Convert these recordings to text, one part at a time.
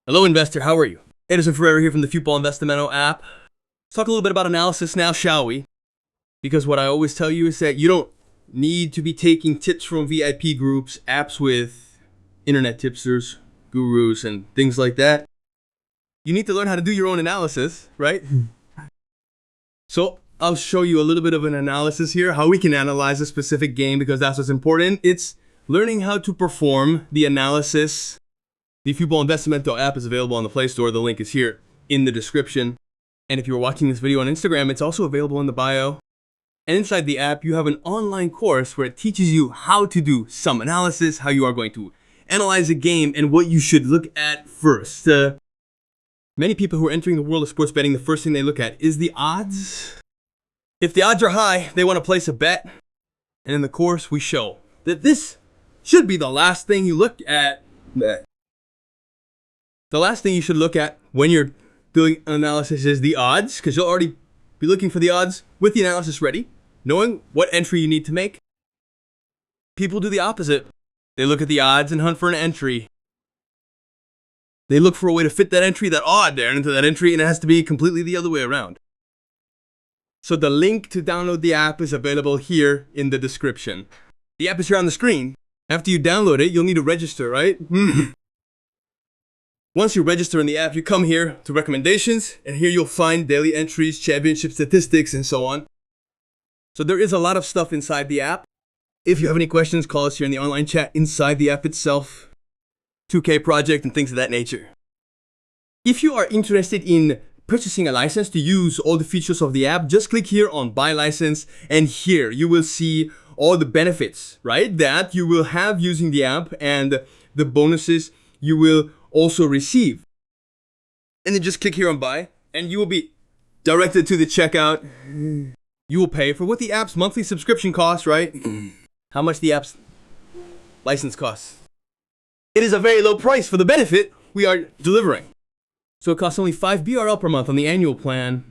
Hello investor, how are you? Edison Ferreira here from the Futebol Investimento app. Let's talk a little bit about analysis now, shall we? Because what I always tell you is that you don't need to be taking tips from VIP groups, apps with internet tipsters, gurus, and things like that. You need to learn how to do your own analysis, right? So I'll show you a little bit of an analysis here, how we can analyze a specific game, because that's what's important. It's learning how to perform the analysis. The Futebol Investimento app is available on the Play Store. The link is here in the description. And if you're watching this video on Instagram, it's also available in the bio. And inside the app, you have an online course where it teaches you how to do some analysis, how you are going to analyze a game, and what you should look at first. Many people who are entering the world of sports betting, the first thing they look at is the odds. If the odds are high, they want to place a bet. And in the course, we show that this should be the last thing you look at. The last thing you should look at when you're doing analysis is the odds, because you'll already be looking for the odds with the analysis ready, knowing what entry you need to make. People do the opposite. They look at the odds and hunt for an entry. They look for a way to fit that entry, that odd there, into that entry, and it has to be completely the other way around. So the link to download the app is available here in the description. The app is here on the screen. After you download it, you'll need to register, right? Once you register in the app, you come here to recommendations, and here you'll find daily entries, championship statistics, and so on. So there is a lot of stuff inside the app. If you have any questions, call us here in the online chat inside the app itself. 2K project and things of that nature. If you are interested in purchasing a license to use all the features of the app, just click here on buy license, and here you will see all the benefits, right, that you will have using the app and the bonuses you will also receive. And then just click here on buy, and you will be directed to the checkout. You will pay for what the app's monthly subscription costs, right? How much the app's license costs. It is a very low price for the benefit we are delivering. So it costs only 5 BRL per month on the annual plan.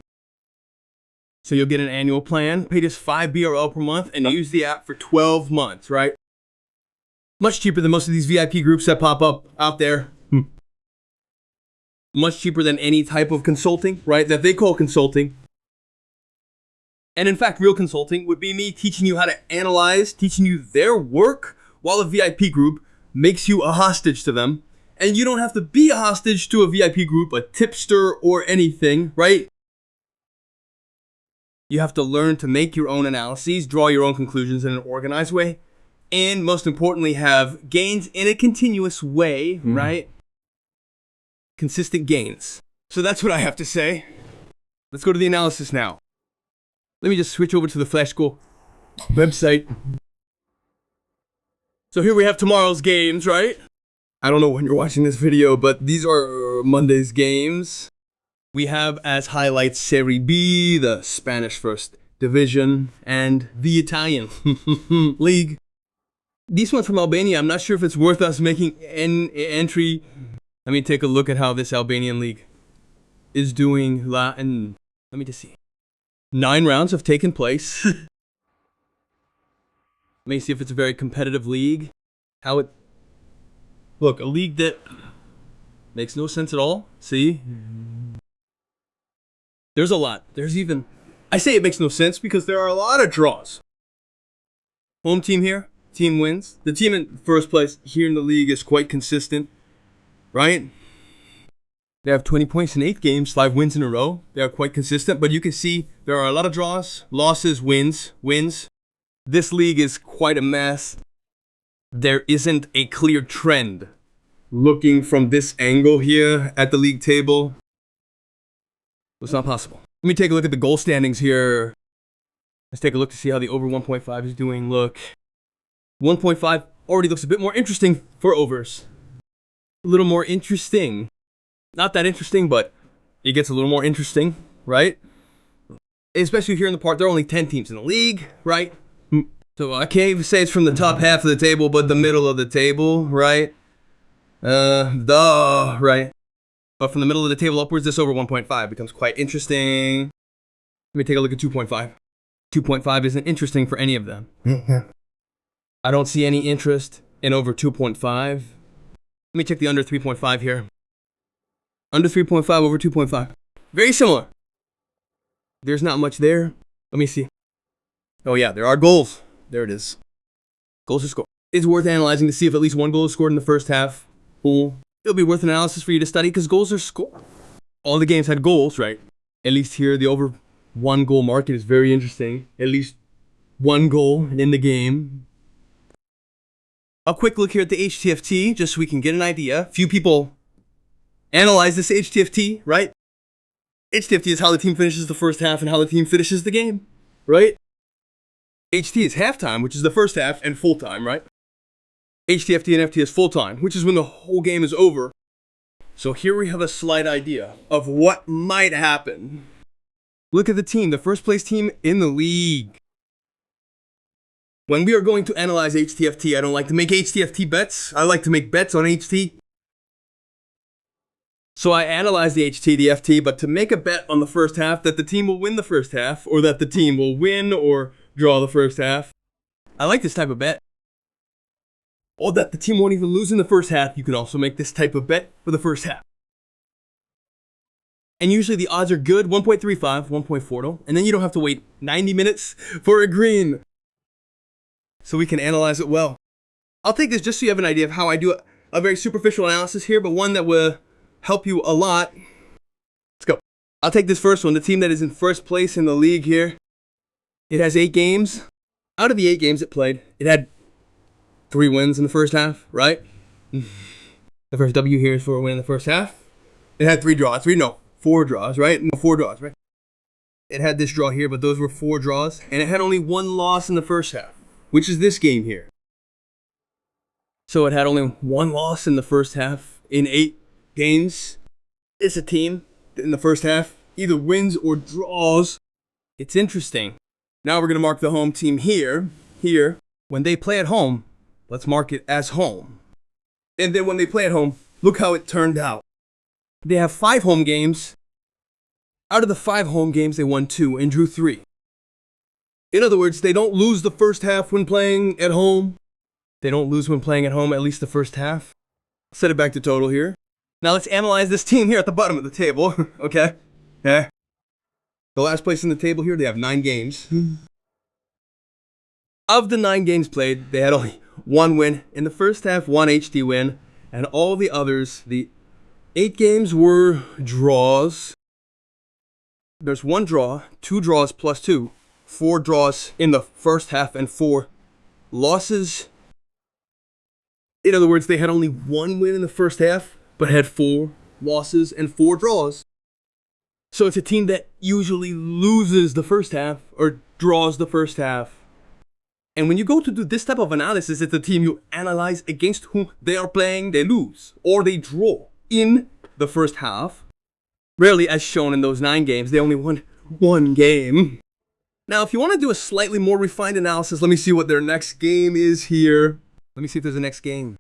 So you'll get an annual plan, pay just 5 BRL per month, and use the app for 12 months, right? Much cheaper than most of these VIP groups that pop up out there. Much cheaper than any type of consulting, right, that they call consulting. And in fact, real consulting would be me teaching you how to analyze, teaching you their work, while a VIP group makes you a hostage to them. And you don't have to be a hostage to a VIP group, a tipster, or anything, right? You have to learn to make your own analyses, draw your own conclusions in an organized way, and most importantly, have gains in a continuous way, right? Consistent gains. So that's what I have to say. Let's go to the analysis now. Let me just switch over to the Flashco website. So here we have tomorrow's games, right? I don't know when you're watching this video, but these are Monday's games. We have as highlights Serie B, the Spanish First Division, and the Italian League. These ones from Albania, I'm not sure if it's worth us making an entry. Let me take a look at how this Albanian league is doing. And let me just see. 9 rounds have taken place. Let me see if it's a very competitive league. Look, a league that makes no sense at all. See? There's a lot. I say it makes no sense because there are a lot of draws. Home team here, team wins. The team in first place here in the league is quite consistent. Right? They have 20 points in 8 games, 5 wins in a row. They are quite consistent, but you can see there are a lot of draws, losses, wins. This league is quite a mess. There isn't a clear trend. Looking from this angle here at the league table, it's not possible. Let me take a look at the goal standings here. Let's take a look to see how the over 1.5 is doing. Look, 1.5 already looks a bit more interesting for overs. A little more interesting. Not that interesting, but it gets a little more interesting, right? Especially here in the part, there are only 10 teams in the league, right? So I can't even say it's from the top half of the table, but the middle of the table, right? Right? But from the middle of the table upwards, this over 1.5 becomes quite interesting. Let me take a look at 2.5. 2.5 isn't interesting for any of them. I don't see any interest in over 2.5. Let me check the under 3.5 here. Under 3.5 over 2.5. Very similar. There's not much there. Let me see. Oh yeah, there are goals. There it is. Goals are scored. It's worth analyzing to see if at least one goal is scored in the first half. Cool. It'll be worth analysis for you to study because goals are scored. All the games had goals, right? At least here, the over 1 goal market is very interesting. At least 1 goal in the game. A quick look here at the HTFT, just so we can get an idea. Few people analyze this HTFT, right? HTFT is how the team finishes the first half and how the team finishes the game, right? HT is halftime, which is the first half, and full time, right? HTFT and FT is full time, which is when the whole game is over. So here we have a slight idea of what might happen. Look at the team, the first place team in the league. When we are going to analyze HTFT, I don't like to make HTFT bets. I like to make bets on HT. So I analyze the HT, the FT, but to make a bet on the first half that the team will win the first half, or that the team will win or draw the first half, I like this type of bet. Or that the team won't even lose in the first half, you can also make this type of bet for the first half. And usually the odds are good, 1.35, 1.40, and then you don't have to wait 90 minutes for a green. So we can analyze it well. I'll take this just so you have an idea of how I do a very superficial analysis here, but one that will help you a lot. Let's go. I'll take this first one, the team that is in first place in the league here. It has 8 games. Out of the 8 games it played, it had 3 wins in the first half, right? The first W here is for a win in the first half. It had 4 draws, right? No, 4 draws, right? It had this draw here, but those were 4 draws. And it had only 1 loss in the first half, which is this game here. So it had only 1 loss in the first half in 8 games. It's a team in the first half either wins or draws. It's interesting. Now we're going to mark the home team here. When they play at home, let's mark it as home. And then when they play at home, look how it turned out. They have 5 home games. Out of the 5 home games, they won 2 and drew 3. In other words, they don't lose the first half when playing at home. They don't lose when playing at home, at least the first half. Set it back to total here. Now let's analyze this team here at the bottom of the table, okay? Yeah. The last place in the table here, they have 9 games. Of the 9 games played, they had only 1 win. In the first half, 1 HT win. And all the others, the 8 games were draws. There's 1 draw, 2 draws plus 2, 4 draws in the first half, and 4 losses. In other words, they had only 1 win in the first half, but had 4 losses and 4 draws. So it's a team that usually loses the first half or draws the first half. And when you go to do this type of analysis, it's a team you analyze against whom they are playing, they lose or they draw in the first half. Rarely, as shown in those 9 games, they only won 1 game. Now, if you want to do a slightly more refined analysis, let me see what their next game is here. Let me see if there's a next game.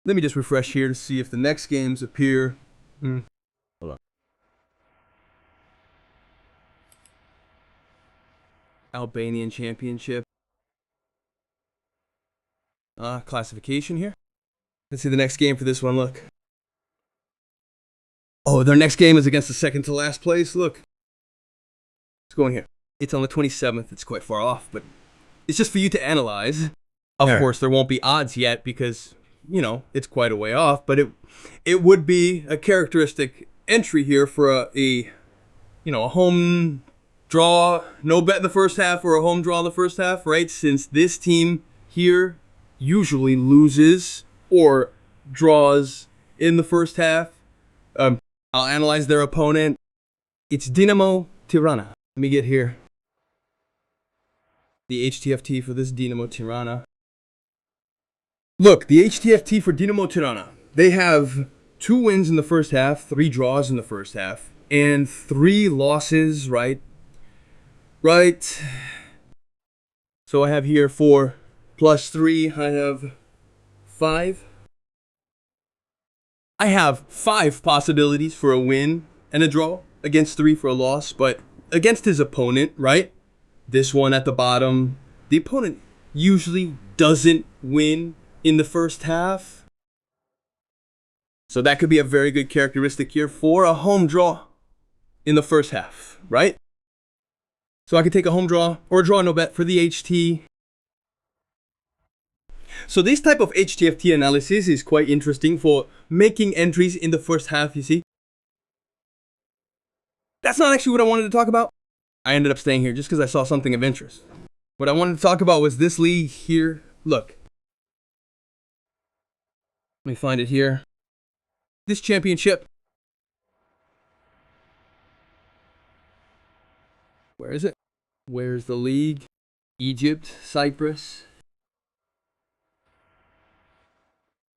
Let me just refresh here to see if the next games appear. Hold on. Albanian Championship. Classification here. Let's see the next game for this one, look. Oh, their next game is against the second to last place, look. Let's go in here. It's on the 27th, it's quite far off, but it's just for you to analyze. Of course, there won't be odds yet because, you know, it's quite a way off, but it would be a characteristic entry here for a home draw, no bet in the first half, or a home draw in the first half, right? Since this team here usually loses or draws in the first half. I'll analyze their opponent. It's Dinamo Tirana. Let me get here the HTFT for this Dinamo Tirana. Look, the HTFT for Dinamo Tirana. They have 2 wins in the first half, 3 draws in the first half, and 3 losses, right? Right. So I have here 4 plus 3, I have 5. I have 5 possibilities for a win and a draw, against 3 for a loss, but against his opponent, right? This one at the bottom, the opponent usually doesn't win in the first half. So that could be a very good characteristic here for a home draw in the first half, right? So I could take a home draw or a draw no bet for the HT. So this type of HTFT analysis is quite interesting for making entries in the first half, you see. That's not actually what I wanted to talk about. I ended up staying here just because I saw something of interest. What I wanted to talk about was this league here. Look. Let me find it here. This championship. Where is it? Where's the league? Egypt, Cyprus,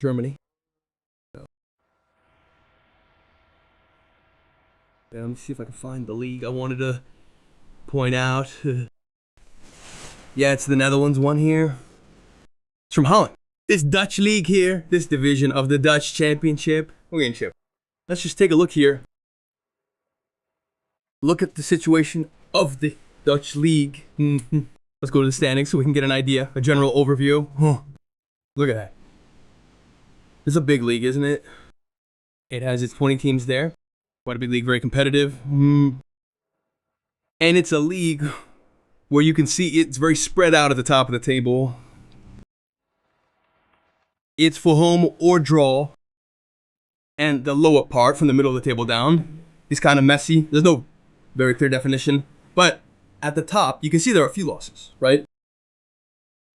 Germany. Yeah, let me see if I can find the league I wanted to point out. Yeah, it's the Netherlands one here. It's from Holland. This Dutch league here, this division of the Dutch championship. Let's just take a look here. Look at the situation of the Dutch league. Let's go to the standings so we can get an idea, a general overview. Look at that. This is a big league, isn't it? It has its 20 teams there. Quite a big league, very competitive. And it's a league where you can see it's very spread out at the top of the table. It's for home or draw. And the lower part, from the middle of the table down, is kind of messy. There's no very clear definition. But at the top, you can see there are a few losses, right?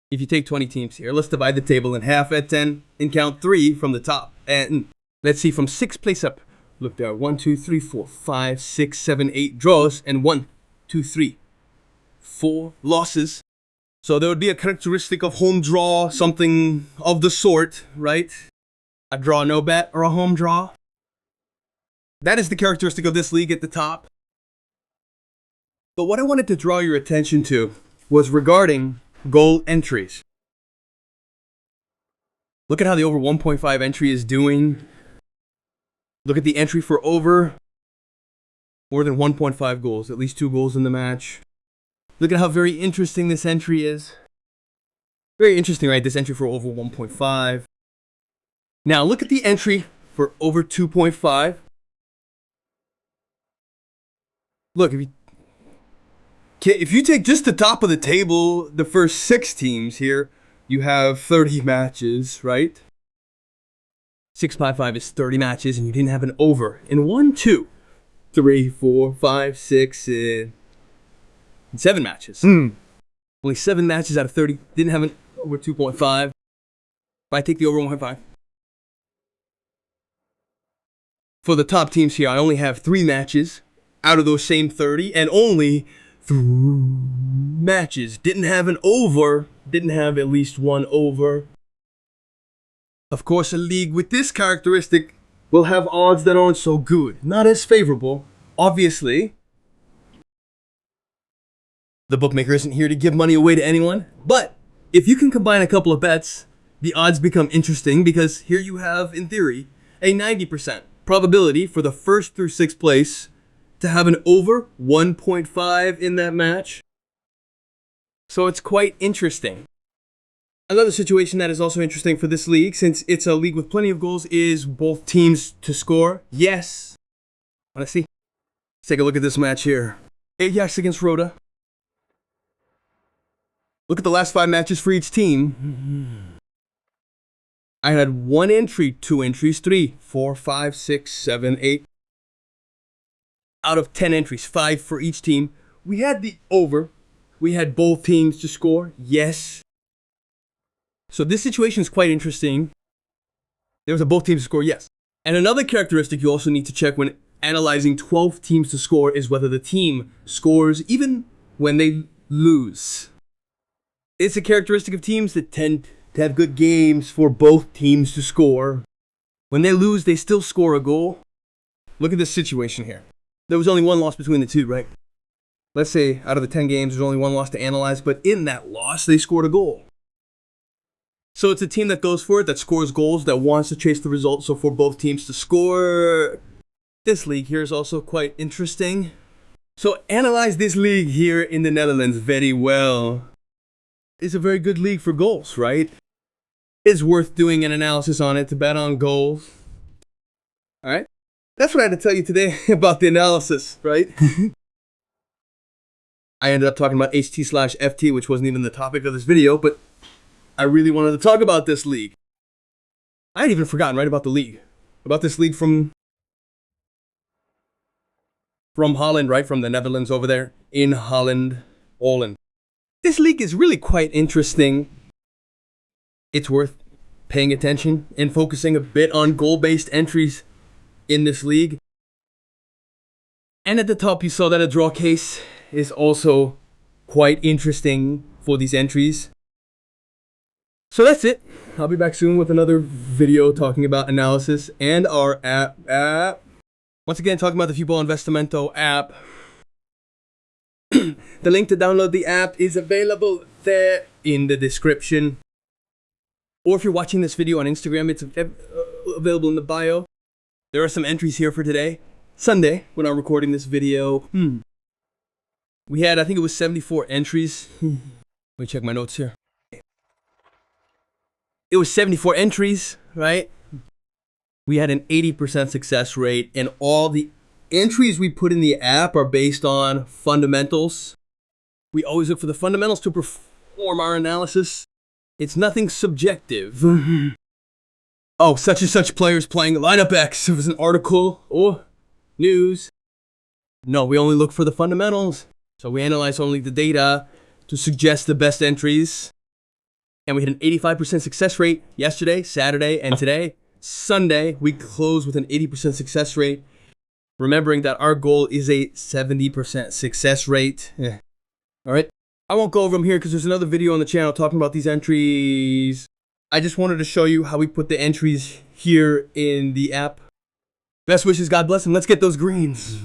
If you take 20 teams here, let's divide the table in half at 10 and count 3 from the top. And let's see, from 6th place up, look, there are 1, 2, 3, 4, 5, 6, 7, 8 draws and 1, 2, 3, 4 losses. So there would be a characteristic of home draw, something of the sort, right? A draw no bet or a home draw. That is the characteristic of this league at the top. But what I wanted to draw your attention to was regarding goal entries. Look at how the over 1.5 entry is doing. Look at the entry for over more than 1.5 goals, at least 2 goals in the match. Look at how very interesting this entry is. Very interesting, right? This entry for over 1.5. Now look at the entry for over 2.5. Look, if you take just the top of the table, the first 6 teams here, you have 30 matches, right? 655 is 30 matches, and you didn't have an over in 1, 2, 3, 4, 5, 6, and 7 matches. Only 7 matches out of 30 didn't have an over 2.5. If I take the over 1.5. For the top teams here, I only have 3 matches out of those same 30, and only 3 matches didn't have an over, didn't have at least 1 over. Of course, a league with this characteristic will have odds that aren't so good, not as favorable, obviously. The bookmaker isn't here to give money away to anyone, but if you can combine a couple of bets, the odds become interesting because here you have, in theory, a 90% probability for the 1st through 6th place to have an over 1.5 in that match. So it's quite interesting. Another situation that is also interesting for this league, since it's a league with plenty of goals, is both teams to score. Yes. Let's see. Let's take a look at this match here. Ajax against Roda. Look at the last 5 matches for each team. I had 1 entry, 2 entries, 3, 4, 5, 6, 7, 8. Out of 10 entries, 5 for each team. We had the over. We had both teams to score. Yes. So this situation is quite interesting. There was a both teams to score, yes. And another characteristic you also need to check when analyzing 12 teams to score is whether the team scores even when they lose. It's a characteristic of teams that tend to have good games for both teams to score. When they lose, they still score a goal. Look at this situation here. There was only 1 loss between the two, right? Let's say out of the 10 games, there's only 1 loss to analyze, but in that loss, they scored a goal. So it's a team that goes for it, that scores goals, that wants to chase the result, so for both teams to score. This league here is also quite interesting. So analyze this league here in the Netherlands very well. is a very good league for goals, right? It's worth doing an analysis on it to bet on goals. All right? That's what I had to tell you today about the analysis, right? I ended up talking about HT/FT, which wasn't even the topic of this video, but I really wanted to talk about this league. I had even forgotten, right, about the league. About this league from Holland, right? From the Netherlands over there in Holland. This league is really quite interesting. It's worth paying attention and focusing a bit on goal-based entries in this league. And at the top, you saw that a draw case is also quite interesting for these entries. So that's it. I'll be back soon with another video talking about analysis and our app. Once again, talking about the Futebol Investimento app. The link to download the app is available there in the description. Or if you're watching this video on Instagram, it's available in the bio. There are some entries here for today, Sunday, when I'm recording this video. We had, I think it was 74 entries. Let me check my notes here. It was 74 entries, right? We had an 80% success rate, and all the entries we put in the app are based on fundamentals. We always look for the fundamentals to perform our analysis. It's nothing subjective. Oh, such and such players playing lineup X. It was an article or news. No, we only look for the fundamentals. So we analyze only the data to suggest the best entries. And we had an 85% success rate yesterday, Saturday, and today. Sunday, we closed with an 80% success rate. Remembering that our goal is a 70% success rate. All right. I won't go over them here because there's another video on the channel talking about these entries. I just wanted to show you how we put the entries here in the app. Best wishes, God bless, and let's get those greens.